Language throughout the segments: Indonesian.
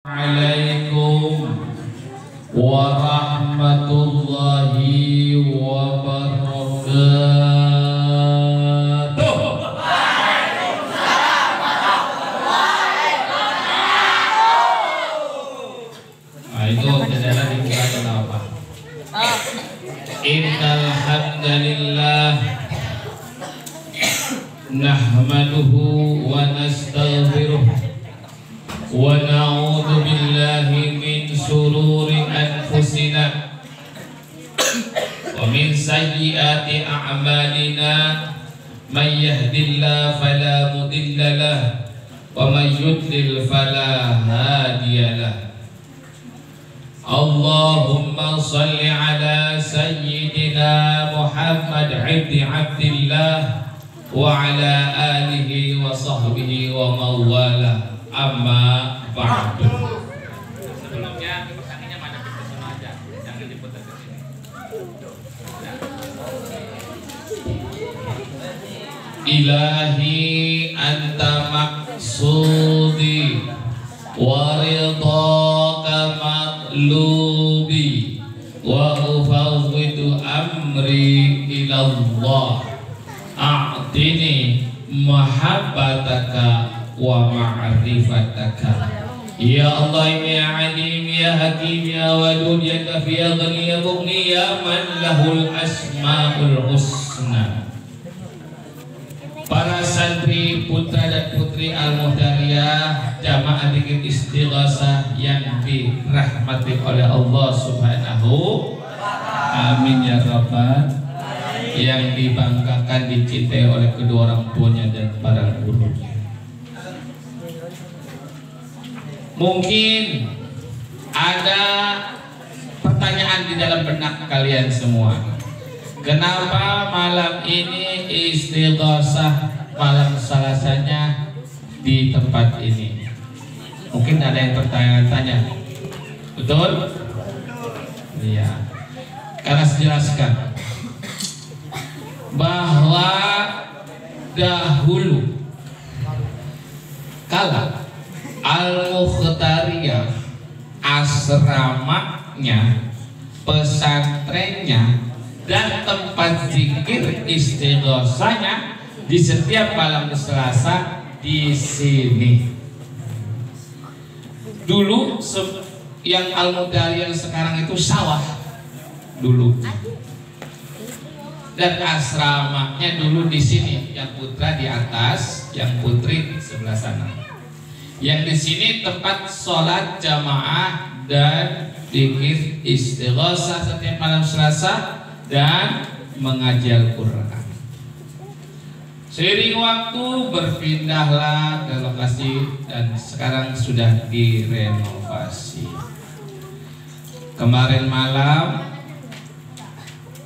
Assalamualaikum warahmatullahi wabarakatuh. Nah, itu adalah dikira apa? Innal hamdalillah nahmaduhu wa nastaghfiruh wa na'udzu billahi min shururi anfusina wa min sayyiati a'malina may yahdihillahu fala mudilla lahu wa may yudlil fala hadiya lahu. Allahumma shalli ala sayyidina Muhammad ibni Abdillah wa ala alihi wa sahbihi wa mawala. Amma ba'du. Sebelumnya kakinya mana ke sana aja, jangan diputar ke sini. Ilahi anta maksudi wa ridhaka matlubi wa ufawwidu amri ilallah a'tini mahabbataka wa ma'rifataka. Ya Allah, ya alim, ya hakim, ya wadud, ya kafi, ya ghani, ya mughni, ya man lahul asma'ul husna. Para santri, putra dan putri Al-Muhdariyah Jamaah Dzikir Istighosah yang dirahmati oleh Allah Subhanahu, amin ya rabbal, yang dibanggakan, dicintai oleh kedua orang tuanya dan para gurunya. Mungkin ada pertanyaan di dalam benak kalian semua. Kenapa malam ini istighosah malam Selasanya di tempat ini? Mungkin ada yang bertanya-tanya. Betul? Iya. Karena saya jelaskan bahwa dahulu kala Al-Mukhtariyah, asramanya, pesantrennya, dan tempat zikir istighosahnya di setiap malam Selasa di sini. Dulu yang Al-Mukhtariyah sekarang itu sawah dulu. Dan asramanya dulu di sini, yang putra di atas, yang putri di sebelah sana. Yang di sini tempat sholat jamaah dan dzikir istighosah setiap malam Selasa dan mengaji Al-Quran. Seiring waktu berpindahlah ke lokasi dan sekarang sudah direnovasi. Kemarin malam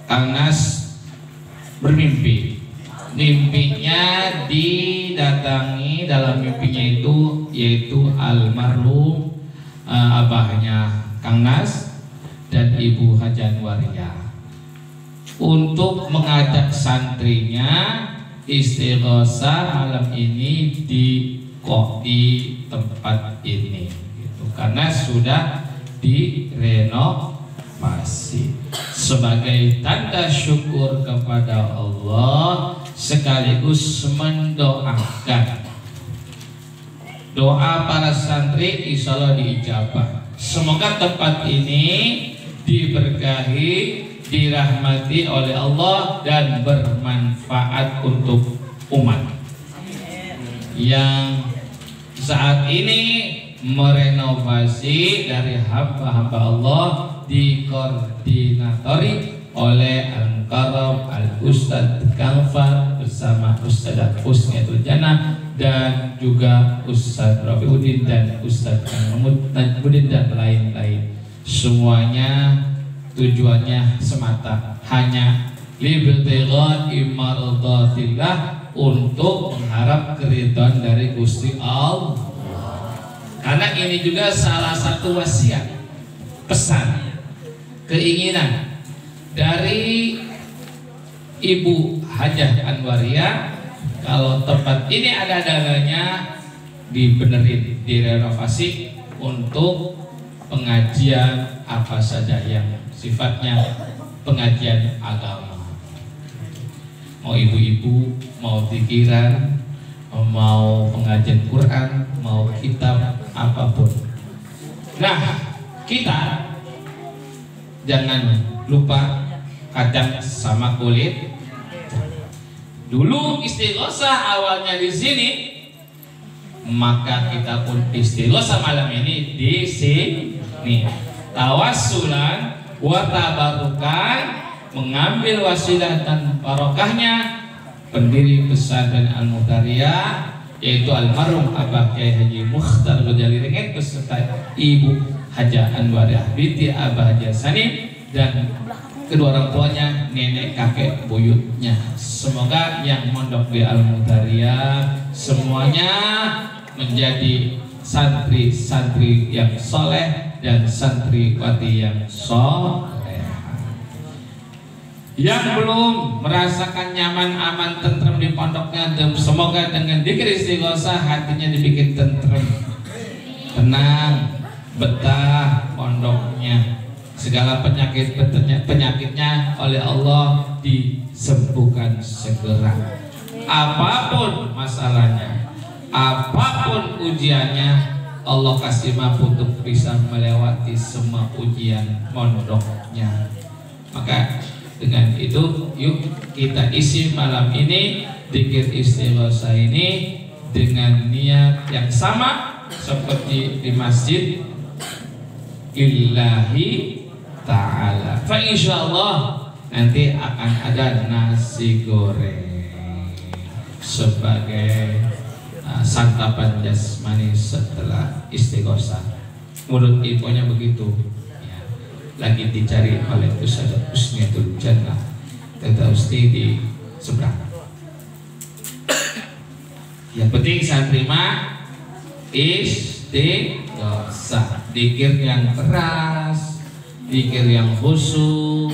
Kang Nas bermimpi. Mimpinya didatangi, dalam mimpinya itu yaitu almarhum abahnya Kang Nas dan Ibu Haja Anwariyah untuk mengajak santrinya istighosah malam ini di tempat ini gitu. Karena sudah direnovasi sebagai tanda syukur kepada Allah sekaligus mendoakan doa para santri insya Allah diijabah. Semoga tempat ini diberkahi, dirahmati oleh Allah dan bermanfaat untuk umat yang saat ini merenovasi dari hamba-hamba Allah, dikoordinatori oleh Al-Mukarram Al-Ustadz Kangfar bersama Ustadz Husniatul Jannah dan juga Ustadz Rafiuddin dan Ustadz Kang Najmuddin dan lain-lain. Semuanya tujuannya semata hanya libtigha'i mardatillah, untuk mengharap keridhaan dari Gusti Allah. Karena ini juga salah satu wasiat, pesan, keinginan dari Ibu Hajah Anwariyah, kalau tempat ini ada dananya dibenerin, direnovasi untuk pengajian apa saja yang sifatnya pengajian agama. Mau ibu-ibu, mau pikiran, mau pengajian Quran, mau kitab, apapun. Nah, kita jangan lupa kacang sama kulit. Dulu istighosah awalnya di sini, maka kita pun istighosah malam ini di sini. Tawassulan wa tabarukan, mengambil wasilah dan barokahnya pendiri pesantren Al-Muhtariyah, yaitu almarhum Abah Kyai Haji Mukhtar Ghazali Ringin beserta Ibu Haja Anwariah binti Abah Haji Hasanim dan kedua orang tuanya, nenek kakek buyutnya. Semoga yang mondok di Al-Muhtariyah semuanya menjadi santri-santri yang soleh dan santriwati yang soleh. Yang belum merasakan nyaman, aman, tentrem di pondoknya, semoga dengan dzikir istighosah hatinya dibikin tentrem, tenang, betah pondoknya. Segala penyakitnya oleh Allah disembuhkan segera. Apapun masalahnya, apapun ujiannya, Allah kasih mampu untuk bisa melewati semua ujian mondoknya. Maka dengan itu, yuk kita isi malam ini dzikir istighosah ini dengan niat yang sama seperti di masjid Illahi Ta'ala. Fa insyaallah nanti akan ada nasi goreng sebagai santapan jasmani setelah istighosah. Menurut infonya begitu. Lagi dicari oleh Ustaz Husniatul Jannah Teta Usti di seberang. Yang penting saya terima istighosah, dzikir yang keras, dzikir yang khusyuk.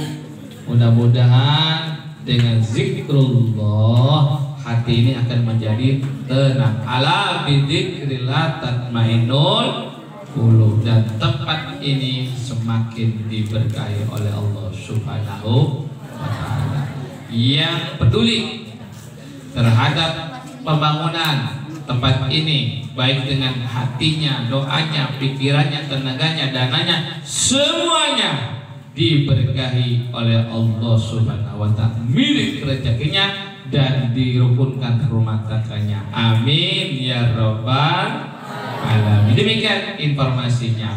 Mudah-mudahan dengan zikrullah hati ini akan menjadi tenang. Ala bidzikrillah tatmainnul qulub, dan tempat ini semakin diberkahi oleh Allah Subhanahu wa Ta'ala. Yang peduli terhadap pembangunan tempat ini, baik dengan hatinya, doanya, pikirannya, tenaganya, dananya, semuanya diberkahi oleh Allah Subhanahu wa Ta'ala, milik rezekinya dan dirukunkan rumah tangganya. Amin ya rabbal alamin. Demikian informasinya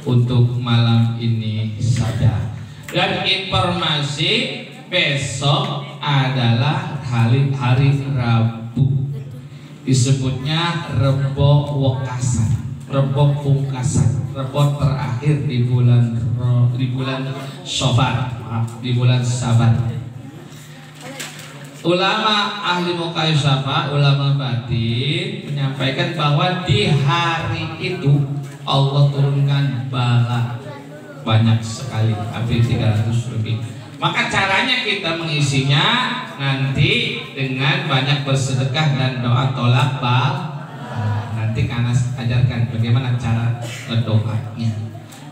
untuk malam ini saja. Dan informasi besok adalah hari Rabu, disebutnya Rebo Wekasan, Rebo Pungkasan, Rebo terakhir di bulan Syawal, di bulan Sabar. Ulama ahli mukayasafah, ulama batin menyampaikan bahwa di hari itu Allah turunkan bala banyak sekali, hampir 300 lebih. Maka caranya kita mengisinya nanti dengan banyak bersedekah dan doa tolak bala. Nanti Kanas ajarkan bagaimana cara berdoanya.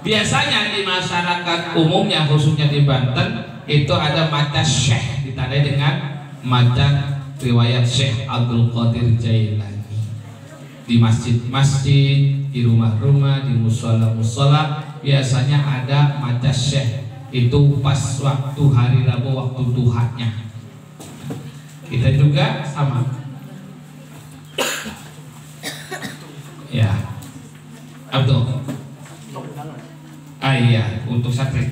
Biasanya di masyarakat umumnya, khususnya di Banten, itu ada maca syekh ditandai dengan maca riwayat Syekh Abdul Qadir Jailani. Di masjid-masjid, di rumah-rumah, di musola-musola biasanya ada maca syekh itu pas waktu hari Rabu, waktu duhanya. Kita juga sama. Ya, Abdul. Iya, untuk santri.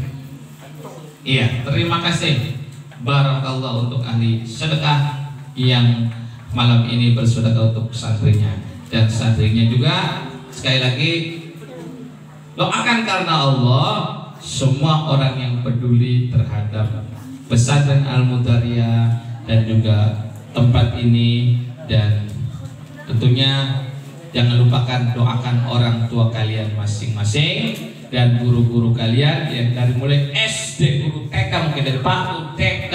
Iya, terima kasih. Barakallah untuk ahli sedekah yang malam ini bersedekah untuk santrinya, dan santrinya juga sekali lagi doakan karena Allah semua orang yang peduli terhadap pesantren Al-Muhtariyah dan juga tempat ini, dan tentunya jangan lupakan doakan orang tua kalian masing-masing dan guru-guru kalian yang dari mulai SD, guru TK, mungkin dari PAUD, TK,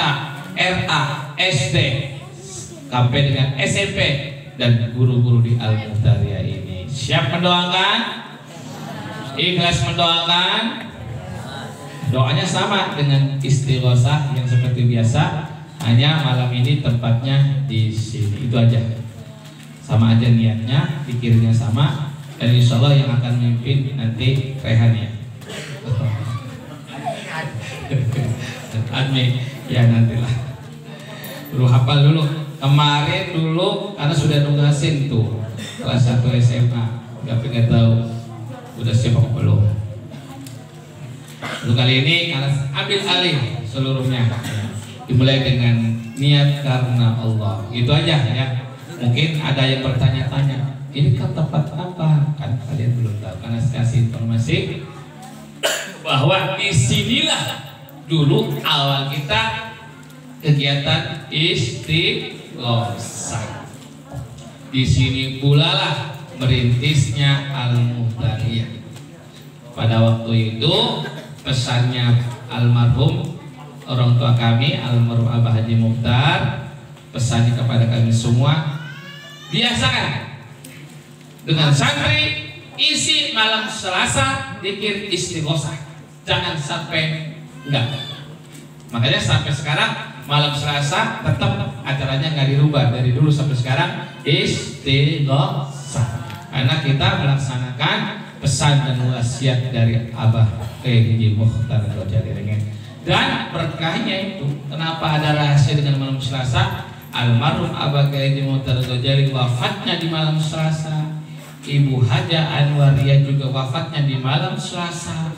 RA, SD, sampai dengan SMP dan guru-guru di Al-Muhtariyah ini. Siap mendoakan? Ikhlas mendoakan. Doanya sama dengan istighosah yang seperti biasa, hanya malam ini tempatnya di sini. Itu aja. Sama aja niatnya, pikirnya sama, dan insya Allah yang akan memimpin nanti Rehan ya. Admin ya nantilah. Perlu hafal dulu. Kemarin dulu karena sudah nugasin tuh kelas 1 SMA, tapi nggak tahu udah siap apa belum. Untuk kali ini karena ambil alih seluruhnya, dimulai dengan niat karena Allah. Itu aja ya. Mungkin ada yang bertanya-tanya, ini kan tempat apa? Kan kalian belum tahu. Karena saya kasih informasi bahwa disinilah dulu awal kita kegiatan istighosah. Di sini pula lah merintisnya Al-Muhtariyah. Pada waktu itu pesannya almarhum orang tua kami, almarhum Abah Haji Mukhtar, pesannya kepada kami semua, biasakan dengan santri isi malam Selasa zikir istighosah, jangan sampai enggak. Makanya sampai sekarang malam Selasa tetap acaranya nggak dirubah dari dulu sampai sekarang istighosah, karena kita melaksanakan pesan dan wasiat dari Abah Haji Mukhtar Al-Jalilengeng. Dan berkahnya itu, kenapa ada rahasia dengan malam Selasa? Almarhum Abah Haji Mukhtar Al-Jalilengeng wafatnya di malam Selasa. Ibu Haja Anwariyah juga wafatnya di malam Selasa.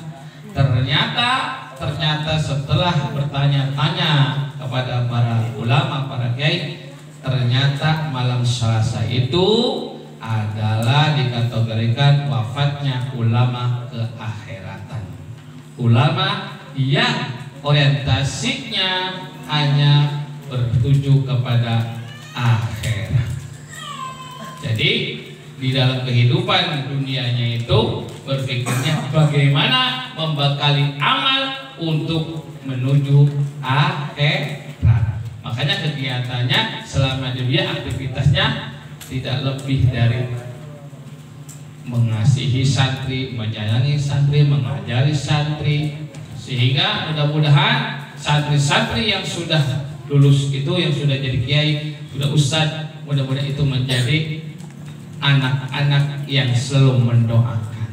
Ternyata setelah bertanya-tanya kepada para ulama, para kiai, ternyata malam Selasa itu adalah dikategorikan wafatnya ulama keakhiratan. Ulama yang orientasinya hanya bertuju kepada akhirat. Jadi di dalam kehidupan dunianya itu berpikirnya bagaimana membekali amal untuk menuju akhirat. Makanya kegiatannya selama dunia aktivitasnya tidak lebih dari mengasihi santri, menyayangi santri, mengajari santri, sehingga mudah-mudahan santri-santri yang sudah lulus itu, yang sudah jadi kiai, sudah ustadz, mudah-mudahan itu menjadi anak-anak yang selalu mendoakan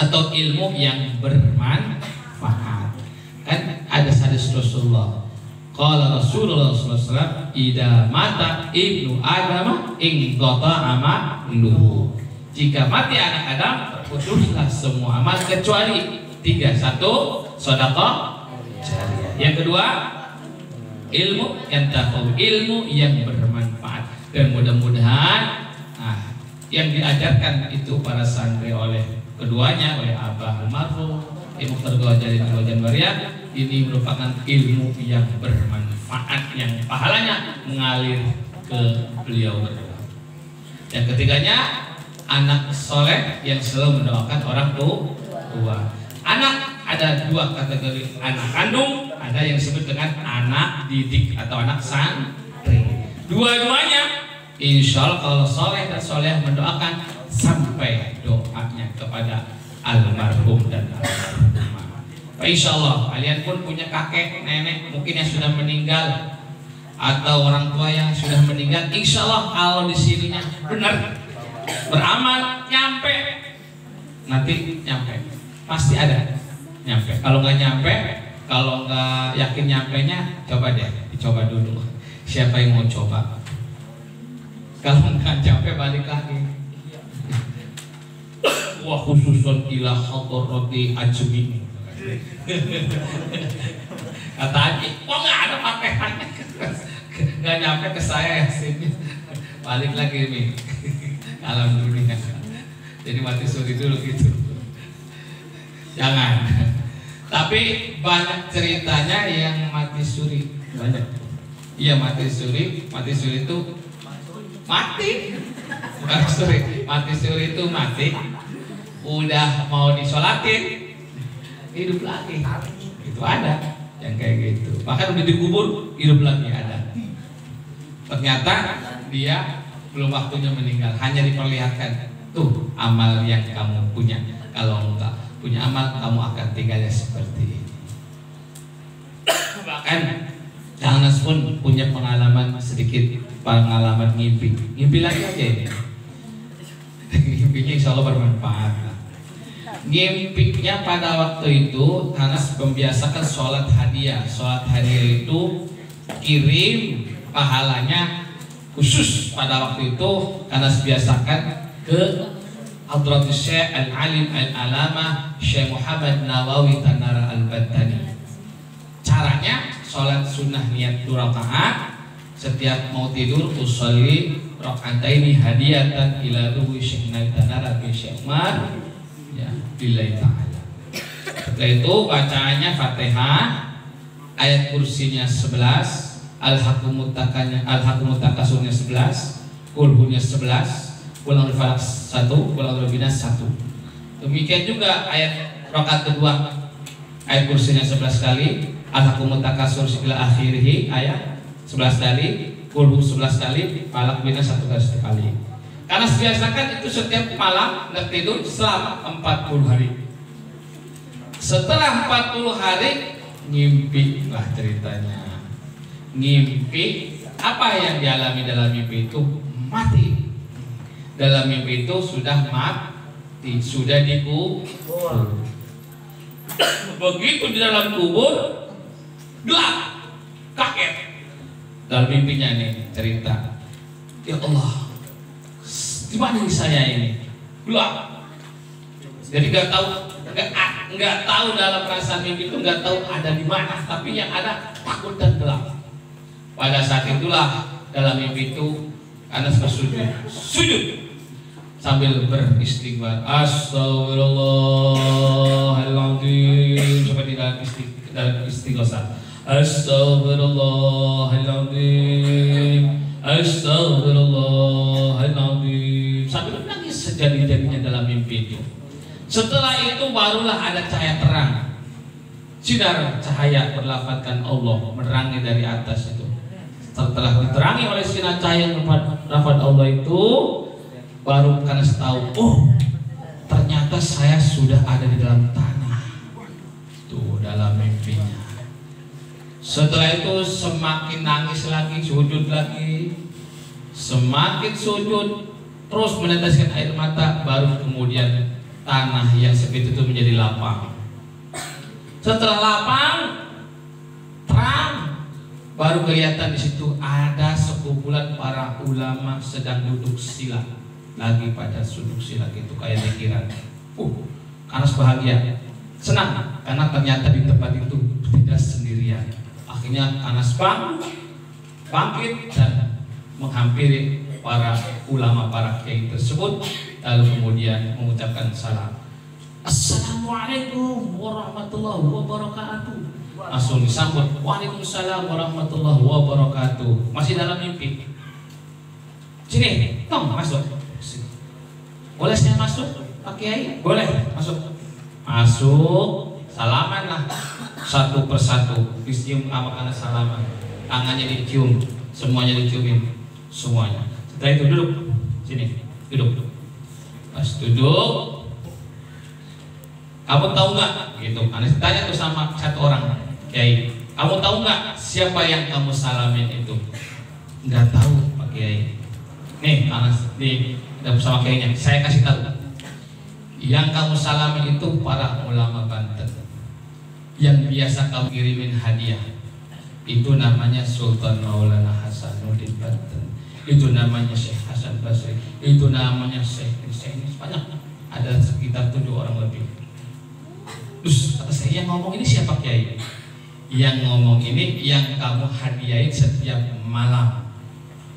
atau ilmu yang bermanfaat. Kan ada hadis Rasulullah, qala Rasulullah SAW, "Idza mata ibnu Adam inqata amaluhu." Jika mati anak Adam, terputuslah semua amal kecuali 3. 1, sedekah jariyah. Yang kedua, ilmu yang taqwa, ilmu yang bermanfaat. Dan mudah-mudahan yang diajarkan itu para santri oleh keduanya, oleh Abah almarhum Ibu Mukhtar Al-Jalilengeng, ini merupakan ilmu yang bermanfaat, yang pahalanya mengalir ke beliau berdua. Yang ketiganya, anak soleh yang selalu mendoakan orang tua. Anak ada 2 kategori, anak kandung, ada yang disebut dengan anak didik atau anak santri. Dua-duanya insya Allah kalau soleh dan soleh mendoakan sampai doanya kepada almarhum dan almarhumah. Insya Allah kalian pun punya kakek, nenek mungkin yang sudah meninggal atau orang tua yang sudah meninggal. Insya Allah kalau di sininya benar beramal, nyampe nanti, nyampe pasti ada nyampe. Kalau nggak nyampe, kalau nggak yakin nyampenya, coba deh dicoba dulu. Siapa yang mau coba? Kalau nggak capek balik lagi. Wa khususun ila hadrati ajmi. Kata Haji, kok nggak ada pakaiannya? Nggak nyampe ke saya sini. Balik lagi nih. Alhamdulillah. Jadi mati suri dulu gitu. Jangan. Tapi banyak ceritanya yang mati suri. Banyak. Iya mati suri. Mati suri itu mati, bukan suri. Mati suri itu mati, udah mau disolatin, hidup lagi. Itu ada yang kayak gitu. Bahkan udah dikubur, hidup lagi ada. Ternyata dia belum waktunya meninggal, hanya diperlihatkan tuh amal yang kamu punya. Kalau enggak punya amal, kamu akan tinggalnya seperti ini. Bahkan Anas pun punya pengalaman sedikit, pengalaman ngimpi lagi aja ini. Ngimpinya insya Allah bermanfaat. Ngimpinya pada waktu itu Anas membiasakan sholat hadiah. Sholat hadiah itu kirim pahalanya khusus pada waktu itu Anas biasakan ke Hadratus Syekh Al-Alim Al-Alamah Syekh Muhammad Nawawi Tanara Al-Battani. Caranya sholat sunnah niat 2 rakaat, setiap mau tidur usolli raka'ataini hadiyatan ila ruhi Syekh Tanara bin Syekh Umar ya billahi ta'ala. Setelah itu bacaannya Fatihah, ayat kursinya 11, Al-Hakumut Takasurnya 11, Kulhunya 11, Qul Falaq 1, Qul Binas 1. Demikian juga ayat rakaat kedua, ayat kursinya 11 kali, Al-Hakumut Takasur ila akhirih ayat 11 kali, Qul 11 kali, Falaq Binas 1 kali. Karena biasakan itu setiap malam nggak tidur selama 40 hari. Setelah 40 hari ngimpi lah ceritanya. Ngimpi apa yang dialami dalam mimpi itu mati. Dalam mimpi itu sudah mati, sudah dikubur. Begitu di dalam kubur gelap, kaget. Dalam mimpinya nih cerita, ya Allah, di mana saya ini? Gelap. Jadi nggak tahu dalam perasaan mimpi itu nggak tahu ada di mana, tapi yang ada takut dan gelap. Pada saat itulah dalam mimpi itu Anas sujud sambil beristighfar, Astagfirullahaladzim, seperti dalam istighosah, Astagfirullahaladzim, Astagfirullahaladzim, sambil menangis sejadi-jadinya dalam mimpi itu. Setelah itu barulah ada cahaya terang, sinar cahaya berlafadzkan Allah menerangi dari atas itu. Setelah diterangi oleh sinar cahaya lafadz Allah itu, baru karena tahu, oh ternyata saya sudah ada di dalam tanah. Tuh dalam mimpinya. Setelah itu semakin nangis lagi, sujud lagi, semakin sujud, terus meneteskan air mata, baru kemudian tanah yang sempit itu menjadi lapang. Setelah lapang, terang, baru kelihatan di situ ada sekumpulan para ulama sedang duduk sila, lagi pada duduk sila gitu kayak pikiran. Anas bahagia, senang karena ternyata di tempat itu tidak sendirian. Akhirnya Anas bangkit dan menghampiri para ulama, para kiai tersebut, lalu kemudian mengucapkan salam. Assalamualaikum warahmatullahi wabarakatuh. Langsung disambut, waalaikumsalam warahmatullahi wabarakatuh. Masih dalam mimpi. Sini, tong masuk. Boleh saya masuk, Pak Kiai? Boleh masuk. Masuk, salaman lah satu persatu. Dicium sama anak salaman, tangannya dicium, semuanya diciumin, semuanya. Setelah itu duduk, sini, duduk. Pas duduk, kamu tahu nggak? Gitu. Anas tanya tuh sama satu orang, Kiai, kamu tahu nggak siapa yang kamu salamin itu? Nggak tahu, Pak Kiai. Nih, Anas, nih, bersama Kiainya, saya kasih tahu. Yang kamu salamin itu para ulama Banten, yang biasa kamu kirimin hadiah. Itu namanya Sultan Maulana Hasanuddin Banten. Itu namanya Syekh Hasan Basri. Itu namanya Syekh ini banyak. Ada sekitar 7 orang lebih. Terus kata saya, yang ngomong ini siapa Kiai? Yang ngomong ini yang kamu hadiahin setiap malam.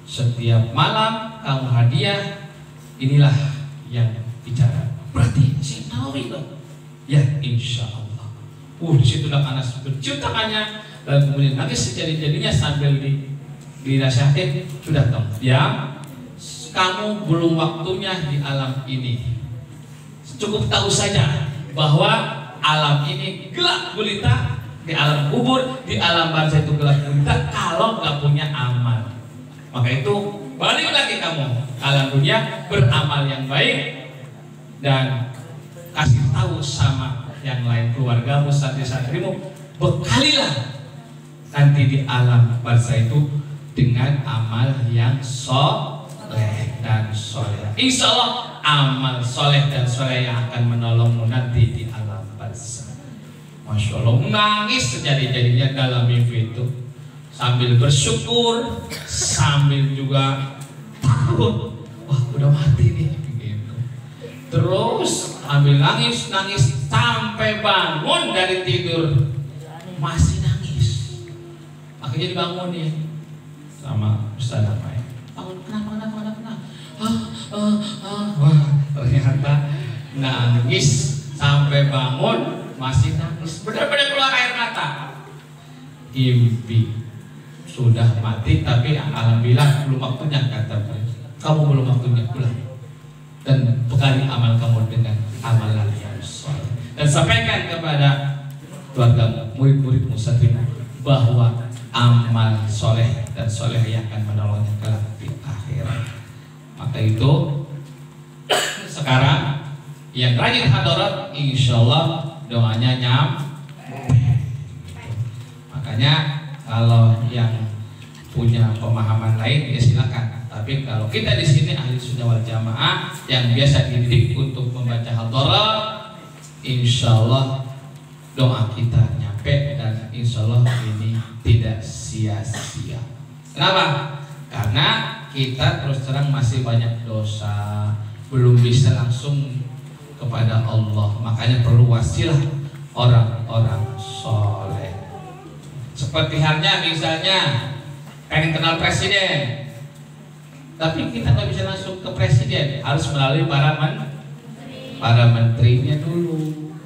Setiap malam kamu hadiah, inilah yang bicara. Berarti si Nawawi dong. Ya insya Allah. Di situ Anas bercium tangannya dan kemudian nangis sejadi-jadinya sambil dinasihatin, sudah dong. Ya, kamu belum waktunya di alam ini. Cukup tahu saja bahwa alam ini gelap gulita, di alam kubur, di alam barzah itu gelap gulita kalau nggak punya amal. Maka itu balik lagi kamu alam dunia, beramal yang baik dan kasih tahu sama yang lain, keluargamu, santri-santrimu, bekalilah nanti di alam barzah itu dengan amal yang soleh dan soleh. Insya Allah amal soleh dan soleh yang akan menolongmu nanti di alam barzah. Masya Allah, nangis sejadi-jadinya dalam mimpi itu, sambil bersyukur, sambil juga takut, wah udah mati nih gitu. Terus sambil nangis sampai bangun dari tidur masih nangis. Akhirnya dibangunin sama Ustaz Amai. Bangun, kenapa? Wah ternyata nangis sampai bangun masih nangis, benar-benar keluar air mata. Impi sudah mati, tapi alhamdulillah belum waktunya, kata beliau. Kamu belum waktunya pulang dan bekali amal kamu dengan amalan yang soleh. Dan sampaikan kepada keluarga murid-muridmu santrimu bahwa amal soleh dan soleh yang akan menolongnya kelak di akhirat. Maka itu sekarang yang rajin hadarat, insya Allah doanya makanya kalau yang punya pemahaman lain ya silakan. Tapi kalau kita di sini ahli sunnah wal jamaah yang biasa dididik untuk membaca hadarat, insya Allah doa kita nyampe dan insya Allah ini tidak sia-sia. Kenapa? Karena kita terus terang masih banyak dosa, belum bisa langsung kepada Allah, makanya perlu wasilah orang-orang soleh. Seperti halnya misalnya pengen kenal presiden, tapi kita nggak bisa langsung ke presiden, harus melalui para menterinya dulu.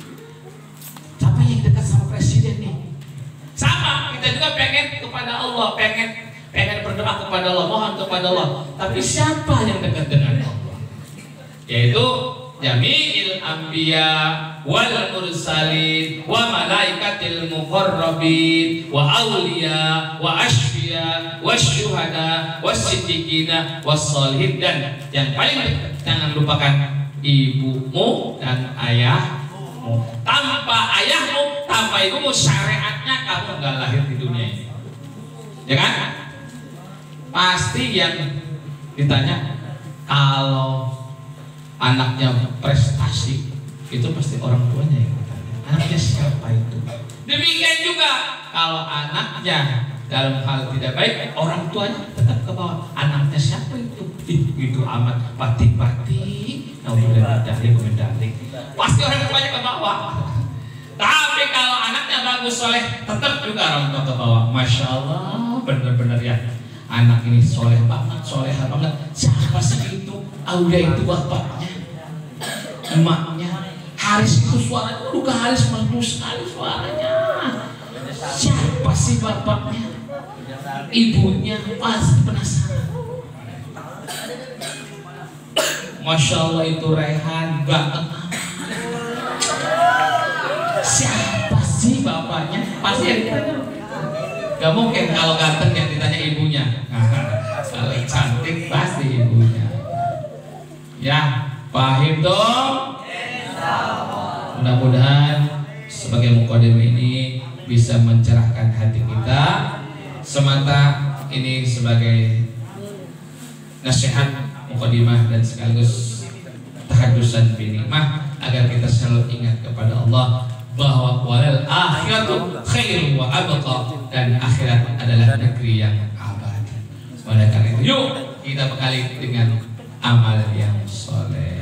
Siapa yang dekat sama presiden nih? Sama, kita juga pengen kepada Allah, pengen berdoa kepada Allah, mohon kepada Allah. Tapi siapa yang dekat dengan Allah? Yaitu jami'il anbiya wal mursalin wa malaikatil muqarrabin wa awliya wa asfiya wa syuhada wa siddiqina wa sholihin. Dan yang paling dekat, jangan lupakan ibumu dan ayahmu. Tanpa ayahmu, tanpa ibumu, syariatnya kamu nggak lahir di dunia ini, ya kan? Pasti yang ditanya kalau anaknya prestasi itu pasti orang tuanya yang bertanya, anaknya siapa itu? Demikian juga kalau anaknya dalam hal tidak baik, orang tuanya tetap ke bawah, anaknya siapa itu? Itu amat pati-pati, medali, pasti orang tuanya ke bawah. Tapi kalau anaknya bagus soleh, tetap juga orang tua ke bawah. Masya Allah, benar-benar ya, anak ini soleh banget, soleha banget. Siapa sih itu? Aulia itu bapaknya, emaknya. Haris itu suaranya, udah Haris merdu sekali suaranya. Siapa sih bapaknya? Ibunya pasti penasaran. Masya Allah itu Rehan banget. Siapa sih bapaknya? Pasti yang ditanya. Gak mungkin kalau ganteng yang ditanya ibunya. Kalau cantik pasti ibunya. Ya, paham dong? Mudah-mudahan sebagai mukadimah ini bisa mencerahkan hati kita. Semata ini sebagai nasihat mukadimah dan sekaligus tahadusan binikmah agar kita selalu ingat kepada Allah bahwa walal akhiratu khairu wa abqa, dan akhirat adalah negeri yang abadi. Oleh karena itu, yuk kita bekali dengan amal yang soleh.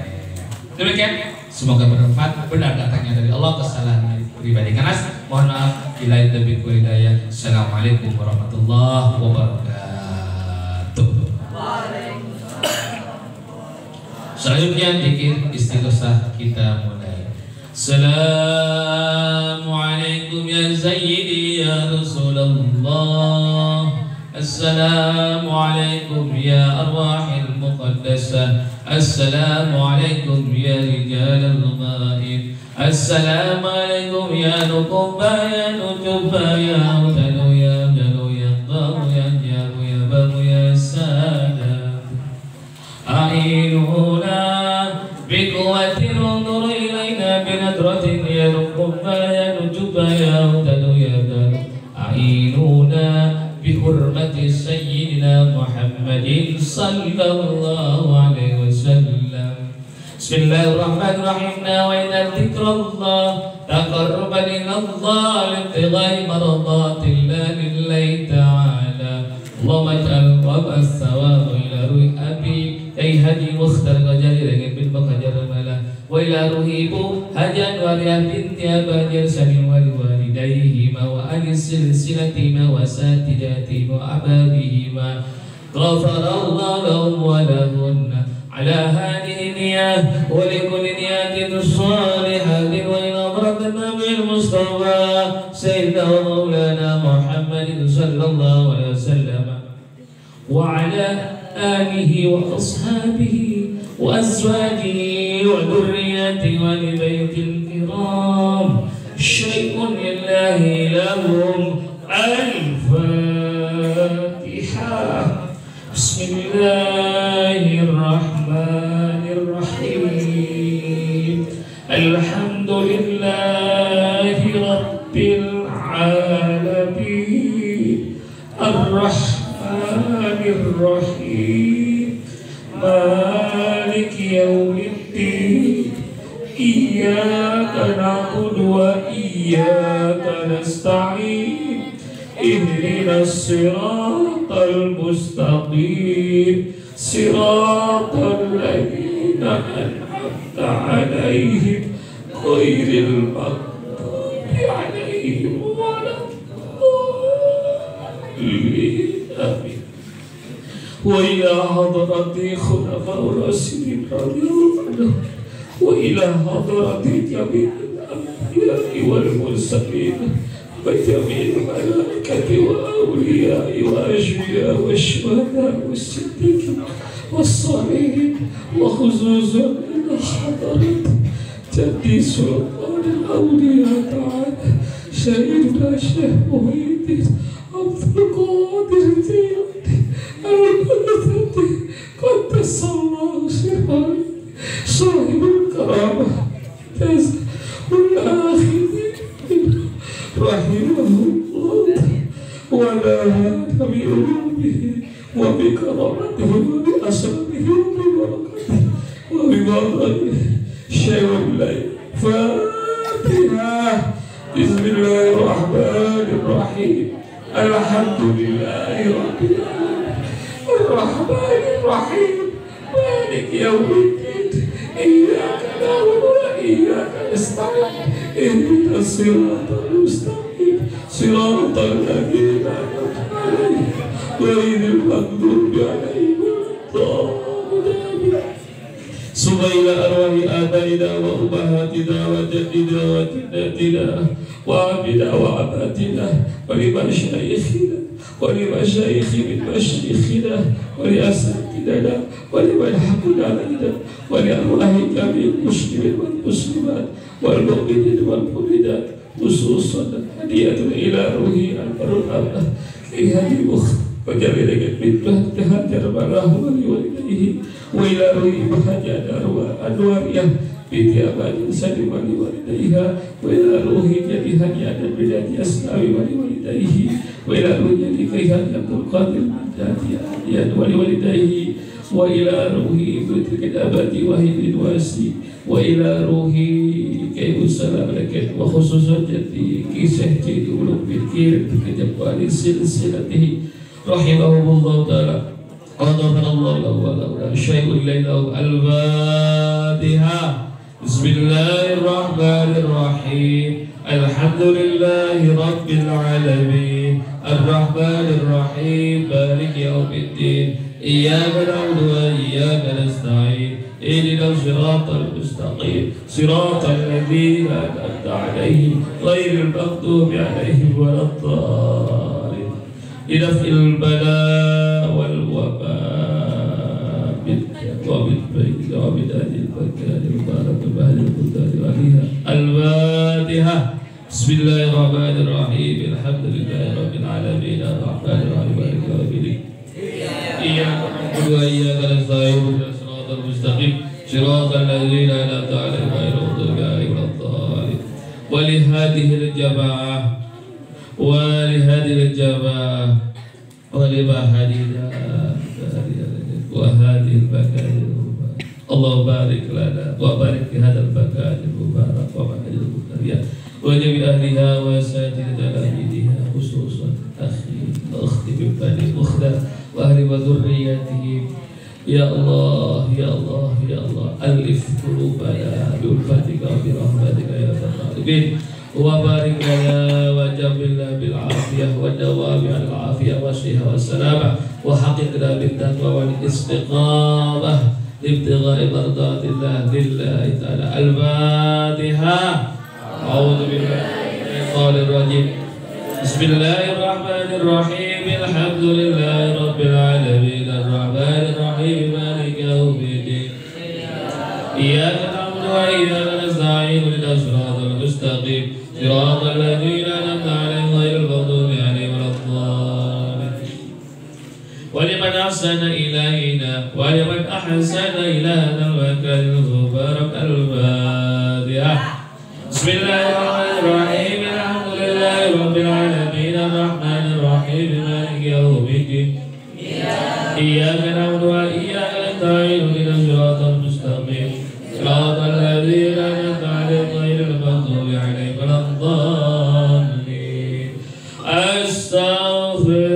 Demikian, semoga bermanfaat. Benar datangnya dari Allah, kesalahan pribadi kanas. Mohon maaf bila itu lebih hidayah. Assalamualaikum warahmatullahi wabarakatuh. Selanjutnya zikir istighosah kita mulai. Assalamualaikum ya Sayyidi ya Rasulullah. Assalamualaikum ya arwahil muqaddasah. Assalamualaikum ya rijalal ghaib. Assalamualaikum ya nukuba ya nujuba ya utalu ya dalu ya qamu ya jabu ya babu ya sadat. A'inuna biquwatin undur ilayna صلى الله عليه وسلم. بسم الله الرحمن الرحيم. نوينا ذكر الله تقربا إلى الله لابتغاء مرضات الله لله تعالى. اللهم اجعل ربع الثواب إلى روح أبي أي هدي مختار وجاري dengan bin Bakajar malah wa ila ruhibu hajan wa riyah binti abajar salim wa liwalidayhima wa anis silsilatima wa satidatima wa ababihima ghafarallahu lahum wa lahunna ala hadihi niyah wa likulli niyatin salihatin wa ila barakat nabiil mustafa sayyidina wa maulana Muhammadin sallallahu alaihi wasallam wa ala آله وأصحابه وأزواجه وذريته ولبيت الكرام شيء لله لهم. الفاتحة. بسم الله الرحمن الرحيم. الحمد لله رب العالمين الرحمن الرحيم مالك يوم الدين إياك نعبد وإياك نستعين اهدنا الصراط المستقيم صراط الذين أنعمت عليهم غير المغضوب عليهم ولا الضالين. آمين. وإلى حضرة خلفاء الراشدين رضي الله عنهم وإلى حضرة جميع الأنبياء والمرسلين وجميع الملائكة وأولياء وأشقياء والشهداء والصديقين والصالحين وخصوصا إلى حضرة جدي سلطان الأولياء تعالى سيدنا الشيخ محي الدين عبد القادر الجيلاني البغدادي قدس الله سره صاحب الكرامة والآخرين رحمه الله ولا نبي به وبكرامته وبأسرته وببركته وبفضله شيء الليل. فاتحة. بسم الله الرحمن الرحيم. الحمد لله رب العالمين الرحمن الرحيم مالك يوم الدين إياك نعبد وإياك نستعين اهدنا الصراط المستقيم صراط الذين أنعمت عليهم غير المغضوب عليهم ولا الضالين. ثم إلى أرواح آبائنا وأمهاتنا وجدنا وجداتنا وعبدنا وعباتنا ولمشايخنا ولمشايخ من مشايخنا ولأساتذتنا ولمن حكمنا علينا ولأرواح جميع المسلمين والمسلمات والمؤمنين والمؤمنات خصوصا هدية إلى روحي المرحمة في هذه الأخت وجميع من تهجر معه ولوالديه وإلى روحي مهاجر أنوارية بثيابات سلم لوالديها وإلى روحي جديها يا بلاد أسلام ولوالديه وإلى روحي كيها عبد القادر يا ولوالديه وإلى روحي بتلك الأبد وهي واسي وإلى روحي كيف السلام لك وخصوصا جدي كيسه جدي ولو بالكير بجبال سلسلته رحمه الله تعالى وغفر الله له وله شيء له. الفاتحة. بسم الله الرحمن الرحيم. الحمد لله رب العالمين الرحمن الرحيم مالك يوم الدين إياك نعبد وإياك نستعين اهدنا الصراط المستقيم صراط الذين أنعمت عليهم غير المغضوب عليهم ولا الضالين. لدفع البلاء والوباء وبالبيت وبداد المكان المبارك بأهل البلدان وأهلها. الفاتحة. بسم الله الرحمن الرحيم. الحمد لله رب العالمين الرحمن الرحيم مالك يوم الدين إياك نعبد وإياك نستعين اهدنا الصراط المستقيم صراط الذين أنعمت عليهم غير المغضوب عليهم ولا الضالين. ولهذه الجماعة ولما هدينا وهذه المكان المبارك. اللهم بارك لنا وبارك في هذا المكان المبارك ومعهد المبتلية وجميع أهلها وأساتذة تلاميذها خصوصا أخي وأختي من بني مخدر وأهل وذريته. يا الله يا الله يا الله ألف قلوبنا بألفتك وبرحمتك يا رب العالمين وبارك لنا وجملنا بالعافية والدوام على العافية والصحة والسلامة وحققنا بالتقوى والاستقامة ابتغاء مرضات الله لله تعالى. الفاتحة. أعوذ بالله من الشيطان الرجيم. بسم الله الرحمن الرحيم. الحمد لله رب العالمين الرحمن الرحيم مالك يوم الدين إياك نعبد وإياك نستعين اهدنا الصراط المستقيم صراط الذين أنعمت عليهم غير المغضوب عليهم ولا الضالين. ولمن أحسن إلينا ولمن أحسن إلى هذا المكان المبارك. الفاتحة. بسم الله الرحمن الرحيم. الحمد لله رب العالمين الرحمن الرحيم مالك يوم الدين إياك نعبد وإياك نستعين اهدنا الصراط المستقيم صراط الذين أنعمت عليهم غير المغضوب عليهم ولا الضالين. أستغفر